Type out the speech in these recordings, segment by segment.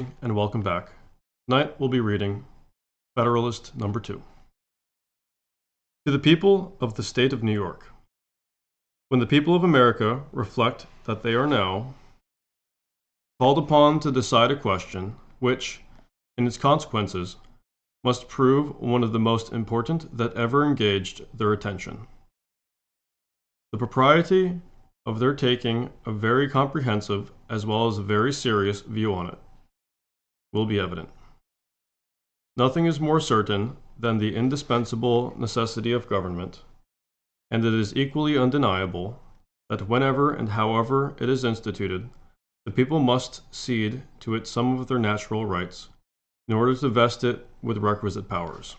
And welcome back. Tonight we'll be reading Federalist No. 2. To the people of the state of New York. When the people of America reflect that they are now called upon to decide a question which, in its consequences, must prove one of the most important that ever engaged their attention, the propriety of their taking a very comprehensive as well as a very serious view on it will be evident. Nothing is more certain than the indispensable necessity of government, and it is equally undeniable that whenever and however it is instituted, the people must cede to it some of their natural rights, in order to vest it with requisite powers.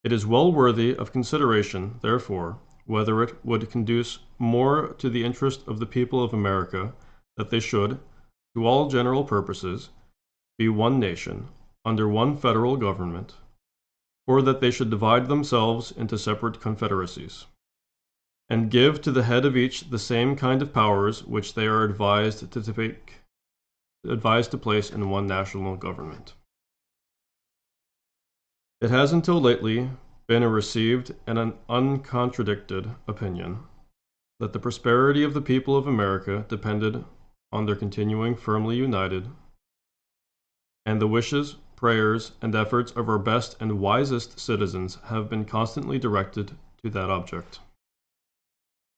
It is well worthy of consideration, therefore, whether it would conduce more to the interest of the people of America that they should, to all general purposes, be one nation, under one federal government, or that they should divide themselves into separate confederacies, and give to the head of each the same kind of powers which they are advised to place in one national government. It has until lately been a received and an uncontradicted opinion that the prosperity of the people of America depended on their continuing firmly united, and the wishes, prayers, and efforts of our best and wisest citizens have been constantly directed to that object.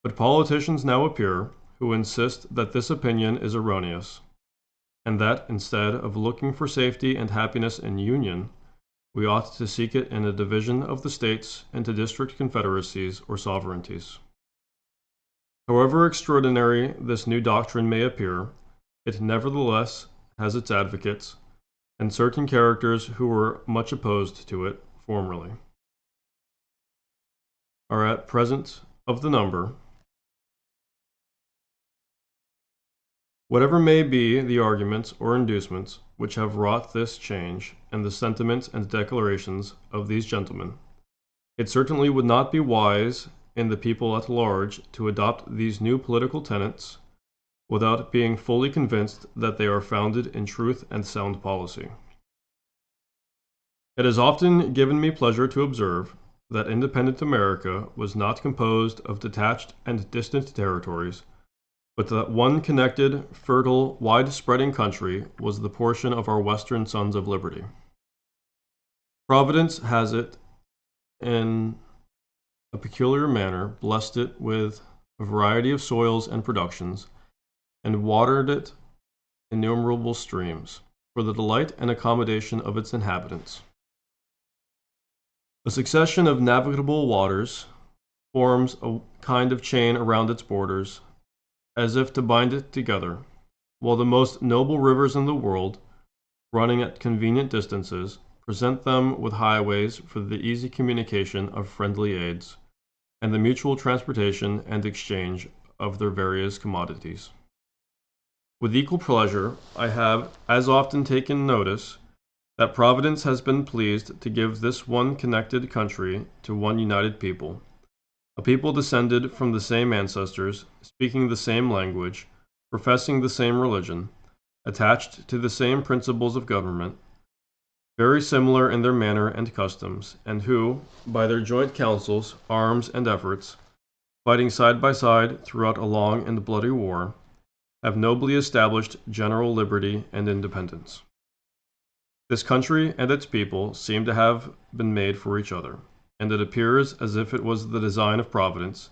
But politicians now appear who insist that this opinion is erroneous, and that instead of looking for safety and happiness in union, we ought to seek it in a division of the states into district confederacies or sovereignties. However extraordinary this new doctrine may appear, it nevertheless has its advocates, and certain characters who were much opposed to it formerly are at present of the number. Whatever may be the arguments or inducements which have wrought this change in the sentiments and declarations of these gentlemen, it certainly would not be wise in the people at large to adopt these new political tenets without being fully convinced that they are founded in truth and sound policy. It has often given me pleasure to observe that independent America was not composed of detached and distant territories, but that one connected, fertile, wide-spreading country was the portion of our Western Sons of Liberty. Providence has it, in a peculiar manner, blessed it with a variety of soils and productions, and watered it innumerable streams, for the delight and accommodation of its inhabitants. A succession of navigable waters forms a kind of chain around its borders, as if to bind it together, while the most noble rivers in the world, running at convenient distances, present them with highways for the easy communication of friendly aids, and the mutual transportation and exchange of their various commodities. With equal pleasure, I have as often taken notice that Providence has been pleased to give this one connected country to one united people, a people descended from the same ancestors, speaking the same language, professing the same religion, attached to the same principles of government, very similar in their manner and customs, and who, by their joint counsels, arms, and efforts, fighting side by side throughout a long and bloody war, have nobly established general liberty and independence. This country and its people seem to have been made for each other, and it appears as if it was the design of Providence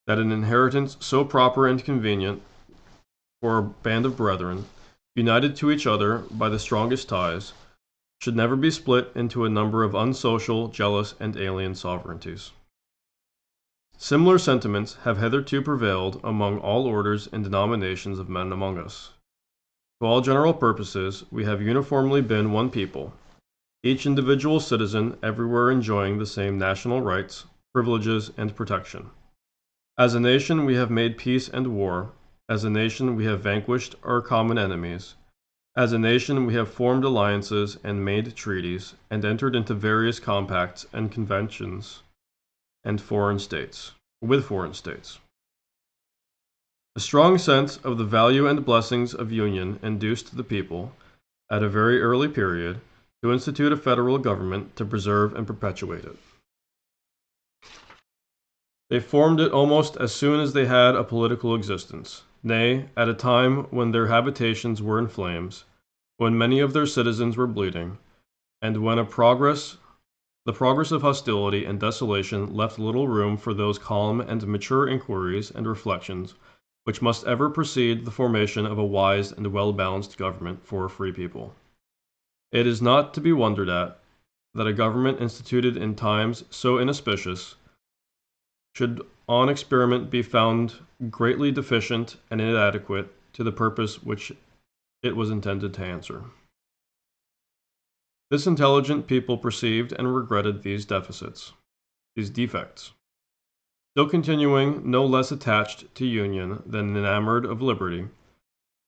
that an inheritance so proper and convenient for a band of brethren, united to each other by the strongest ties, should never be split into a number of unsocial, jealous, and alien sovereignties. Similar sentiments have hitherto prevailed among all orders and denominations of men among us. To all general purposes, we have uniformly been one people, each individual citizen everywhere enjoying the same national rights, privileges, and protection. As a nation, we have made peace and war. As a nation, we have vanquished our common enemies. As a nation, we have formed alliances and made treaties, and entered into various compacts and conventions with foreign states. A strong sense of the value and blessings of union induced the people, at a very early period, to institute a federal government to preserve and perpetuate it. They formed it almost as soon as they had a political existence, nay, at a time when their habitations were in flames, when many of their citizens were bleeding, and when the progress of hostility and desolation left little room for those calm and mature inquiries and reflections which must ever precede the formation of a wise and well-balanced government for a free people. It is not to be wondered at that a government instituted in times so inauspicious should on experiment be found greatly deficient and inadequate to the purpose which it was intended to answer. This intelligent people perceived and regretted these defects. Still continuing no less attached to union than enamored of liberty,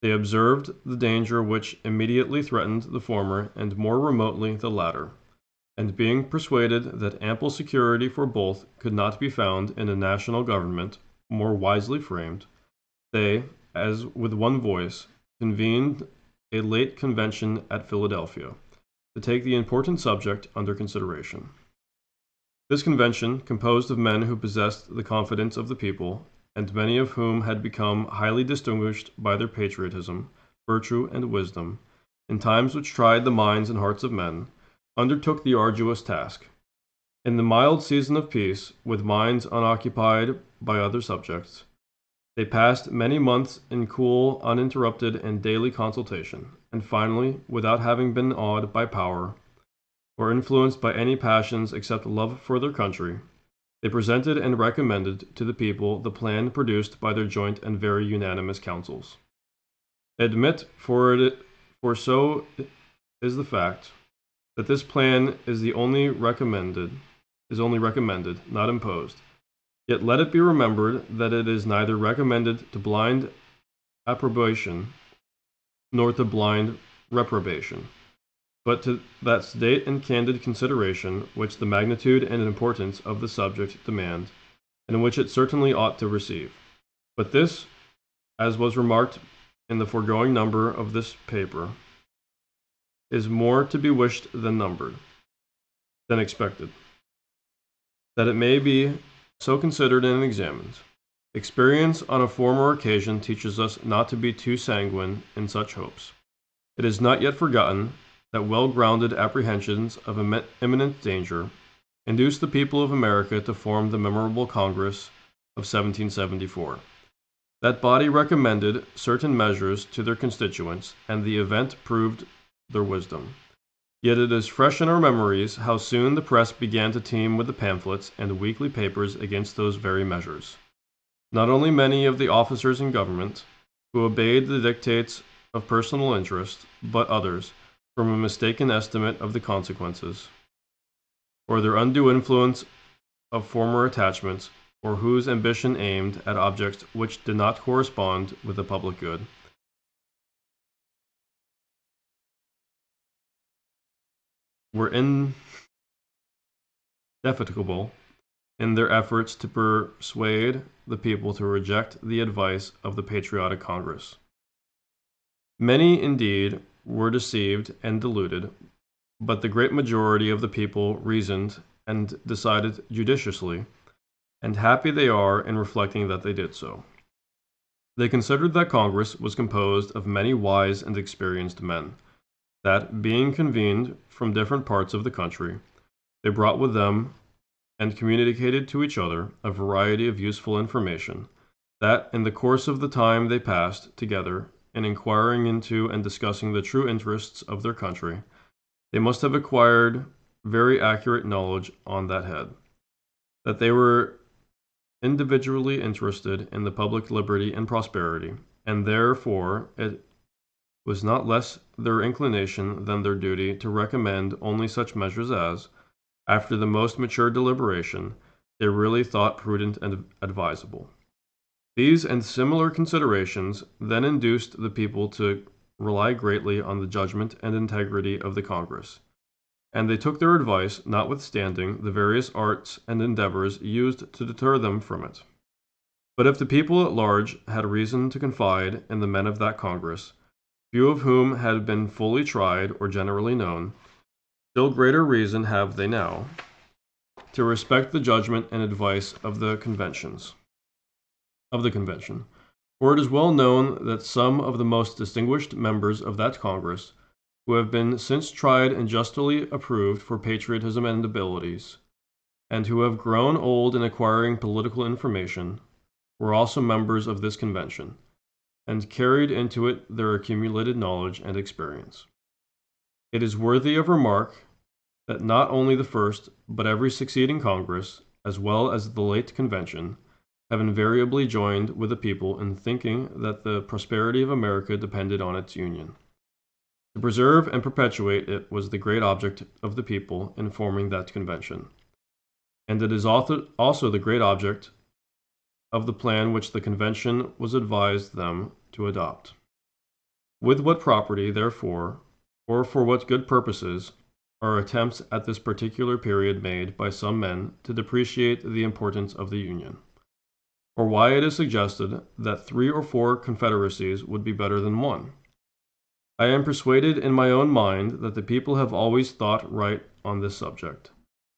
they observed the danger which immediately threatened the former and more remotely the latter, and being persuaded that ample security for both could not be found in a national government more wisely framed, they, as with one voice, convened a late convention at Philadelphia, to take the important subject under consideration. This convention, composed of men who possessed the confidence of the people, and many of whom had become highly distinguished by their patriotism, virtue, and wisdom, in times which tried the minds and hearts of men, undertook the arduous task. In the mild season of peace, with minds unoccupied by other subjects, they passed many months in cool, uninterrupted, and daily consultation, and finally, without having been awed by power, or influenced by any passions except love for their country, they presented and recommended to the people the plan produced by their joint and very unanimous councils. Admit, for so is the fact, that this plan is only recommended, not imposed. Yet let it be remembered that it is neither recommended to blind approbation nor to blind reprobation, but to that sedate and candid consideration which the magnitude and importance of the subject demand, and which it certainly ought to receive. But this, as was remarked in the foregoing number of this paper, is more to be wished than expected, that it may be so considered and examined. Experience on a former occasion teaches us not to be too sanguine in such hopes. It is not yet forgotten that well-grounded apprehensions of imminent danger induced the people of America to form the memorable Congress of 1774. That body recommended certain measures to their constituents, and the event proved their wisdom. Yet it is fresh in our memories how soon the press began to teem with the pamphlets and weekly papers against those very measures. Not only many of the officers in government, who obeyed the dictates of personal interest, but others, from a mistaken estimate of the consequences, or their undue influence of former attachments, or whose ambition aimed at objects which did not correspond with the public good, were indefatigable in their efforts to persuade the people to reject the advice of the patriotic Congress. Many, indeed, were deceived and deluded, but the great majority of the people reasoned and decided judiciously, and happy they are in reflecting that they did so. They considered that Congress was composed of many wise and experienced men, that, being convened from different parts of the country, they brought with them and communicated to each other a variety of useful information, that, in the course of the time they passed together in inquiring into and discussing the true interests of their country, they must have acquired very accurate knowledge on that head, that they were individually interested in the public liberty and prosperity, and therefore it was not less their inclination than their duty to recommend only such measures as, after the most mature deliberation, they really thought prudent and advisable. These and similar considerations then induced the people to rely greatly on the judgment and integrity of the Congress, and they took their advice, notwithstanding the various arts and endeavors used to deter them from it. But if the people at large had reason to confide in the men of that Congress, few of whom had been fully tried or generally known, still greater reason have they now to respect the judgment and advice of the convention. For it is well known that some of the most distinguished members of that Congress, who have been since tried and justly approved for patriotism and abilities, and who have grown old in acquiring political information, were also members of this convention, and carried into it their accumulated knowledge and experience. It is worthy of remark that not only the first, but every succeeding Congress, as well as the late convention, have invariably joined with the people in thinking that the prosperity of America depended on its union. To preserve and perpetuate it was the great object of the people in forming that convention, and it is also the great object of the plan which the convention was advised them to adopt. With what property, therefore, or for what good purposes, are attempts at this particular period made by some men to depreciate the importance of the Union, or why it is suggested that 3 or 4 confederacies would be better than one. I am persuaded in my own mind that the people have always thought right on this subject,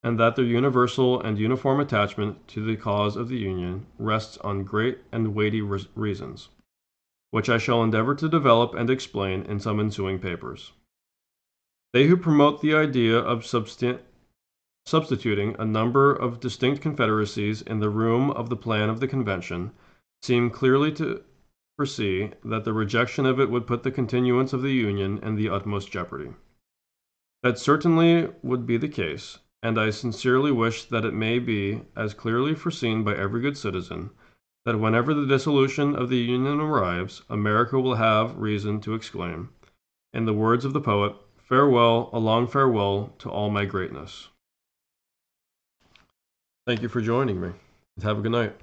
and that their universal and uniform attachment to the cause of the Union rests on great and weighty reasons, which I shall endeavor to develop and explain in some ensuing papers. They who promote the idea of substituting a number of distinct confederacies in the room of the plan of the convention seem clearly to foresee that the rejection of it would put the continuance of the Union in the utmost jeopardy. That certainly would be the case, and I sincerely wish that it may be as clearly foreseen by every good citizen that whenever the dissolution of the Union arrives, America will have reason to exclaim, in the words of the poet, "Farewell, a long farewell to all my greatness." Thank you for joining me, and have a good night.